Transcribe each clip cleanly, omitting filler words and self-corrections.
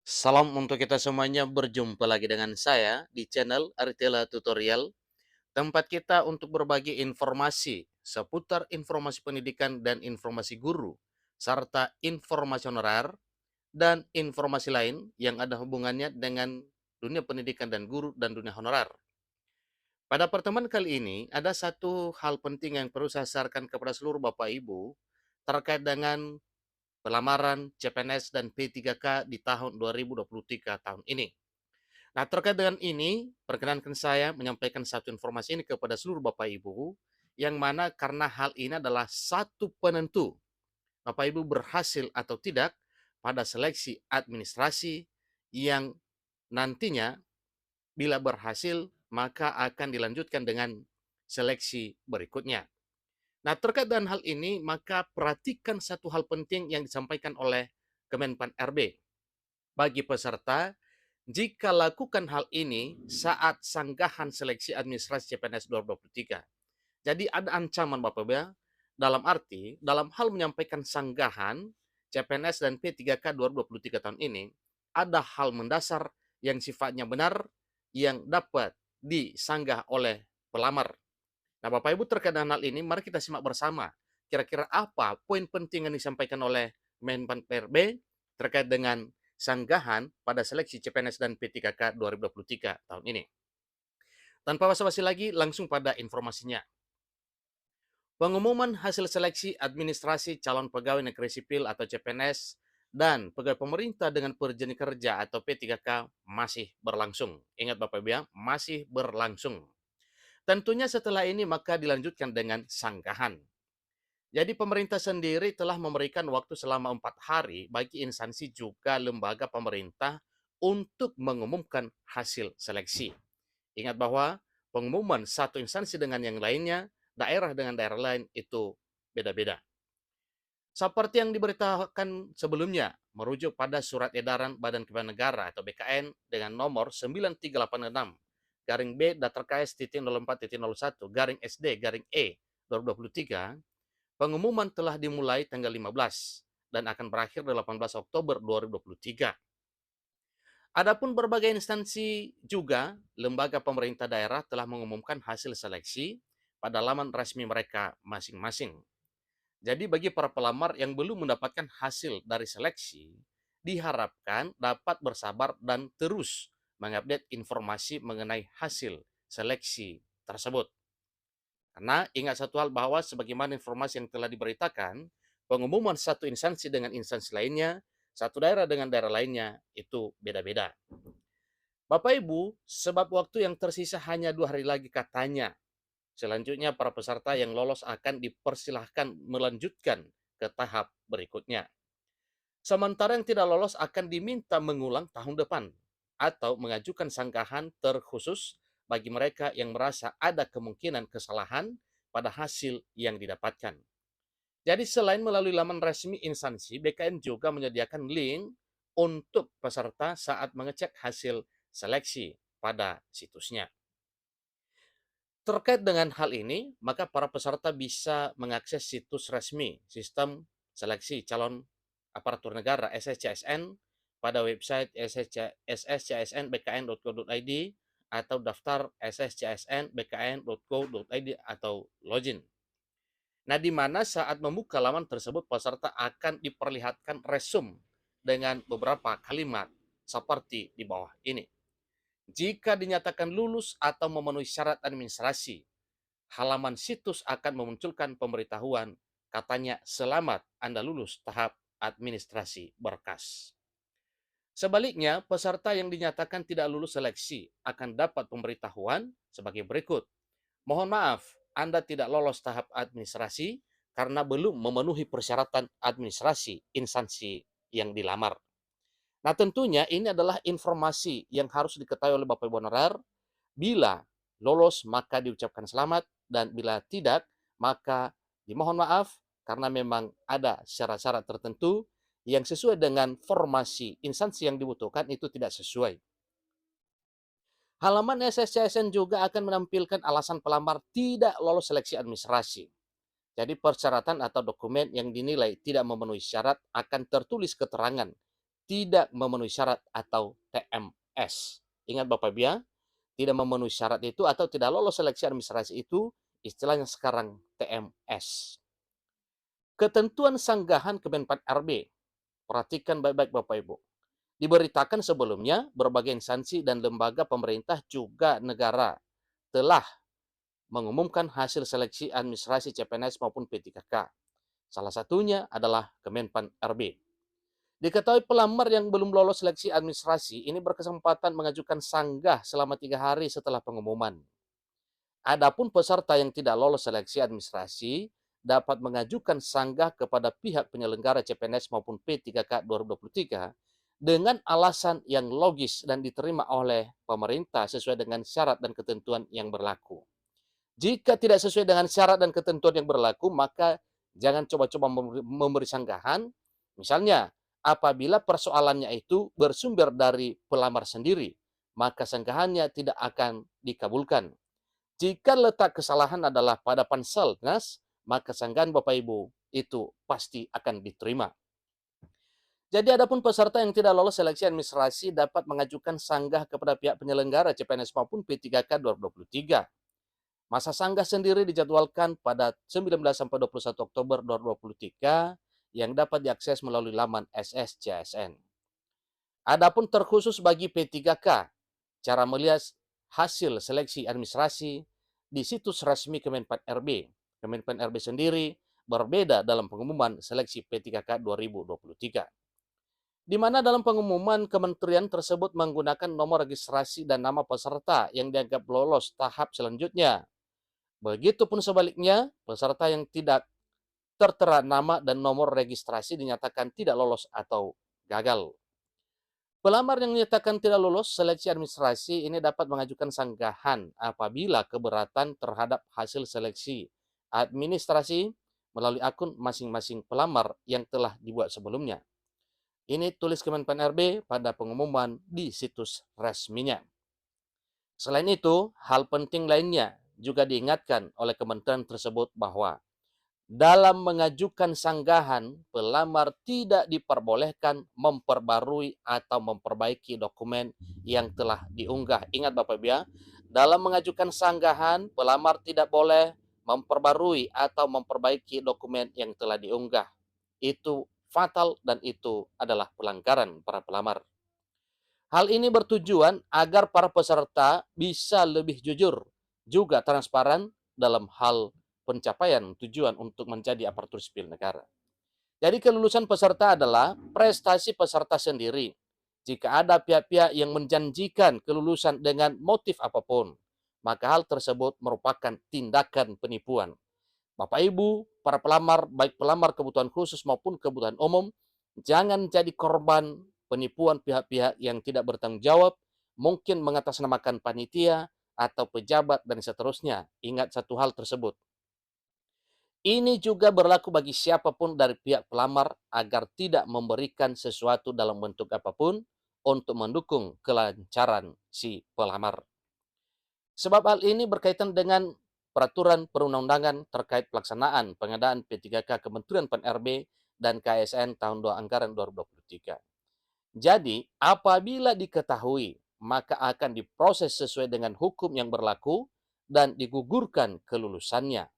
Salam untuk kita semuanya, berjumpa lagi dengan saya di channel Aritela Tutorial, tempat kita untuk berbagi informasi seputar informasi pendidikan dan informasi guru, serta informasi honorer dan informasi lain yang ada hubungannya dengan dunia pendidikan dan guru dan dunia honorer. Pada pertemuan kali ini, ada satu hal penting yang perlu saya sarankan kepada seluruh Bapak Ibu terkait dengan pelamaran CPNS dan P3K di tahun 2023 tahun ini. Nah, terkait dengan ini, perkenankan saya menyampaikan satu informasi ini kepada seluruh Bapak Ibu, yang mana karena hal ini adalah satu penentu Bapak Ibu berhasil atau tidak pada seleksi administrasi yang nantinya bila berhasil maka akan dilanjutkan dengan seleksi berikutnya. Nah, terkait dengan hal ini, maka perhatikan satu hal penting yang disampaikan oleh Kemenpan RB. Bagi peserta, jika lakukan hal ini saat sanggahan seleksi administrasi CPNS 2023. Jadi ada ancaman Bapak Ibu ya, dalam arti, dalam hal menyampaikan sanggahan CPNS dan P3K 2023 tahun ini, ada hal mendasar yang sifatnya benar yang dapat disanggah oleh pelamar. Nah, Bapak Ibu terkait dengan hal ini, mari kita simak bersama. Kira-kira apa poin penting yang disampaikan oleh Menpan PRB terkait dengan sanggahan pada seleksi CPNS dan P3K 2023 tahun ini. Tanpa basa-basi lagi, langsung pada informasinya. Pengumuman hasil seleksi administrasi calon pegawai negeri sipil atau CPNS dan pegawai pemerintah dengan perjanjian kerja atau P3K masih berlangsung. Ingat Bapak Ibu ya, masih berlangsung. Tentunya setelah ini maka dilanjutkan dengan sanggahan. Jadi pemerintah sendiri telah memberikan waktu selama 4 hari bagi instansi juga lembaga pemerintah untuk mengumumkan hasil seleksi. Ingat bahwa pengumuman satu instansi dengan yang lainnya, daerah dengan daerah lain itu beda-beda. Seperti yang diberitakan sebelumnya, merujuk pada surat edaran Badan Kepegawaian Negara atau BKN dengan nomor 9386 garing B datar KS titik 04 titik 01 garing SD garing E 2023, pengumuman telah dimulai tanggal 15 dan akan berakhir 18 Oktober 2023. Adapun berbagai instansi juga lembaga pemerintah daerah telah mengumumkan hasil seleksi pada laman resmi mereka masing-masing. Jadi bagi para pelamar yang belum mendapatkan hasil dari seleksi, diharapkan dapat bersabar dan terus mengupdate informasi mengenai hasil seleksi tersebut. Karena ingat satu hal bahwa sebagaimana informasi yang telah diberitakan, pengumuman satu instansi dengan instansi lainnya, satu daerah dengan daerah lainnya, itu beda-beda. Bapak Ibu, sebab waktu yang tersisa hanya 2 hari lagi katanya. Selanjutnya para peserta yang lolos akan dipersilahkan melanjutkan ke tahap berikutnya. Sementara yang tidak lolos akan diminta mengulang tahun depan atau mengajukan sanggahan terkhusus bagi mereka yang merasa ada kemungkinan kesalahan pada hasil yang didapatkan. Jadi selain melalui laman resmi instansi, BKN juga menyediakan link untuk peserta saat mengecek hasil seleksi pada situsnya. Terkait dengan hal ini, maka para peserta bisa mengakses situs resmi Sistem Seleksi Calon Aparatur Negara (SSCSN) pada website sscsnbkn.go.id atau daftar sscsnbkn.go.id atau login. Nah, di mana saat membuka laman tersebut peserta akan diperlihatkan resume dengan beberapa kalimat seperti di bawah ini. Jika dinyatakan lulus atau memenuhi syarat administrasi, halaman situs akan memunculkan pemberitahuan, katanya selamat Anda lulus tahap administrasi berkas. Sebaliknya, peserta yang dinyatakan tidak lulus seleksi akan dapat pemberitahuan sebagai berikut. Mohon maaf, Anda tidak lolos tahap administrasi karena belum memenuhi persyaratan administrasi instansi yang dilamar. Nah, tentunya ini adalah informasi yang harus diketahui oleh Bapak Ibu honorer. Bila lolos maka diucapkan selamat, dan bila tidak maka dimohon maaf karena memang ada syarat-syarat tertentu yang sesuai dengan formasi instansi yang dibutuhkan itu tidak sesuai. Halaman SSCSN juga akan menampilkan alasan pelamar tidak lolos seleksi administrasi. Jadi persyaratan atau dokumen yang dinilai tidak memenuhi syarat akan tertulis keterangan tidak memenuhi syarat atau TMS. Ingat Bapak Ibu ya, tidak memenuhi syarat itu atau tidak lolos seleksi administrasi itu istilahnya sekarang TMS. Ketentuan sanggahan Kemenpan RB, perhatikan baik-baik Bapak Ibu. Diberitakan sebelumnya, berbagai instansi dan lembaga pemerintah juga negara telah mengumumkan hasil seleksi administrasi CPNS maupun P3K. Salah satunya adalah Kemenpan RB. Diketahui pelamar yang belum lolos seleksi administrasi ini berkesempatan mengajukan sanggah selama 3 hari setelah pengumuman. Adapun peserta yang tidak lolos seleksi administrasi dapat mengajukan sanggah kepada pihak penyelenggara CPNS maupun P3K 2023 dengan alasan yang logis dan diterima oleh pemerintah sesuai dengan syarat dan ketentuan yang berlaku. Jika tidak sesuai dengan syarat dan ketentuan yang berlaku, maka jangan coba-coba memberi sanggahan. Misalnya, apabila persoalannya itu bersumber dari pelamar sendiri, maka sanggahannya tidak akan dikabulkan. Jika letak kesalahan adalah pada Panselnas, maka sanggahan Bapak Ibu itu pasti akan diterima. Jadi adapun peserta yang tidak lolos seleksi administrasi dapat mengajukan sanggah kepada pihak penyelenggara CPNS maupun P3K 2023. Masa sanggah sendiri dijadwalkan pada 19 sampai 21 Oktober 2023 yang dapat diakses melalui laman SSCSN. Adapun terkhusus bagi P3K, cara melihat hasil seleksi administrasi di situs resmi Kemenpan RB. Kemenpan RB sendiri berbeda dalam pengumuman seleksi P3K 2023. Di mana dalam pengumuman kementerian tersebut menggunakan nomor registrasi dan nama peserta yang dianggap lolos tahap selanjutnya. Begitupun sebaliknya, peserta yang tidak tertera nama dan nomor registrasi dinyatakan tidak lolos atau gagal. Pelamar yang dinyatakan tidak lolos seleksi administrasi ini dapat mengajukan sanggahan apabila keberatan terhadap hasil seleksi administrasi melalui akun masing-masing pelamar yang telah dibuat sebelumnya. Ini tulis Kemenpan RB pada pengumuman di situs resminya. Selain itu, hal penting lainnya juga diingatkan oleh kementerian tersebut bahwa dalam mengajukan sanggahan, pelamar tidak diperbolehkan memperbarui atau memperbaiki dokumen yang telah diunggah. Ingat Bapak Ibu ya, dalam mengajukan sanggahan, pelamar tidak boleh memperbarui atau memperbaiki dokumen yang telah diunggah. Itu fatal dan itu adalah pelanggaran para pelamar. Hal ini bertujuan agar para peserta bisa lebih jujur, juga transparan dalam hal pencapaian tujuan untuk menjadi aparatur sipil negara. Jadi kelulusan peserta adalah prestasi peserta sendiri. Jika ada pihak-pihak yang menjanjikan kelulusan dengan motif apapun, maka hal tersebut merupakan tindakan penipuan. Bapak Ibu, para pelamar, baik pelamar kebutuhan khusus maupun kebutuhan umum, jangan jadi korban penipuan pihak-pihak yang tidak bertanggung jawab, mungkin mengatasnamakan panitia atau pejabat dan seterusnya. Ingat satu hal tersebut. Ini juga berlaku bagi siapapun dari pihak pelamar agar tidak memberikan sesuatu dalam bentuk apapun untuk mendukung kelancaran si pelamar. Sebab hal ini berkaitan dengan peraturan perundang-undangan terkait pelaksanaan pengadaan P3K Kementerian Pan-RB dan KSN tahun 2 anggaran 2023. Jadi, apabila diketahui, maka akan diproses sesuai dengan hukum yang berlaku dan digugurkan kelulusannya.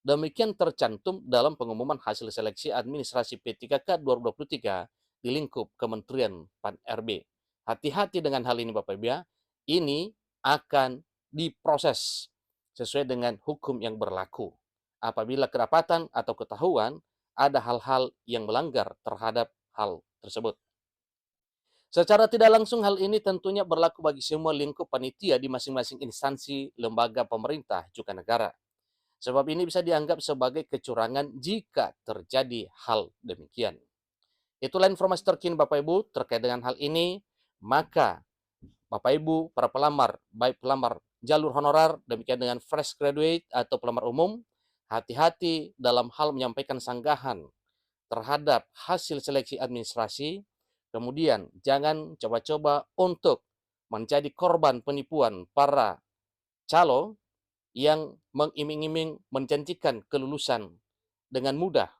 Demikian tercantum dalam pengumuman hasil seleksi administrasi P3K 2023 di lingkup Kementerian Pan-RB. Hati-hati dengan hal ini Bapak Ibu ya. Ini akan diproses sesuai dengan hukum yang berlaku. Apabila kedapatan atau ketahuan ada hal-hal yang melanggar terhadap hal tersebut. Secara tidak langsung hal ini tentunya berlaku bagi semua lingkup panitia di masing-masing instansi, lembaga pemerintah, juga negara. Sebab ini bisa dianggap sebagai kecurangan jika terjadi hal demikian. Itulah informasi terkini Bapak Ibu terkait dengan hal ini. Maka Bapak Ibu, para pelamar, baik pelamar jalur honorer, demikian dengan fresh graduate atau pelamar umum, hati-hati dalam hal menyampaikan sanggahan terhadap hasil seleksi administrasi. Kemudian jangan coba-coba untuk menjadi korban penipuan para calo yang mengiming-iming menjanjikan kelulusan dengan mudah.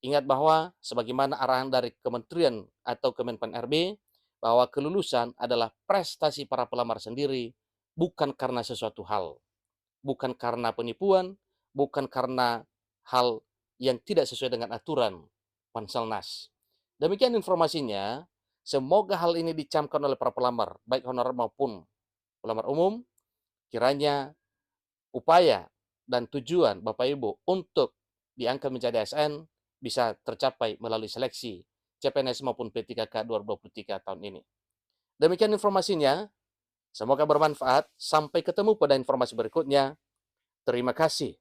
Ingat bahwa sebagaimana arahan dari Kementerian atau Kemenpan RB, bahwa kelulusan adalah prestasi para pelamar sendiri, bukan karena sesuatu hal, bukan karena penipuan, bukan karena hal yang tidak sesuai dengan aturan Panselnas. Demikian informasinya. Semoga hal ini dicamkan oleh para pelamar, baik honorer maupun pelamar umum. Kiranya upaya dan tujuan Bapak Ibu untuk diangkat menjadi ASN bisa tercapai melalui seleksi CPNS maupun P3K 2023 tahun ini. Demikian informasinya, semoga bermanfaat. Sampai ketemu pada informasi berikutnya. Terima kasih.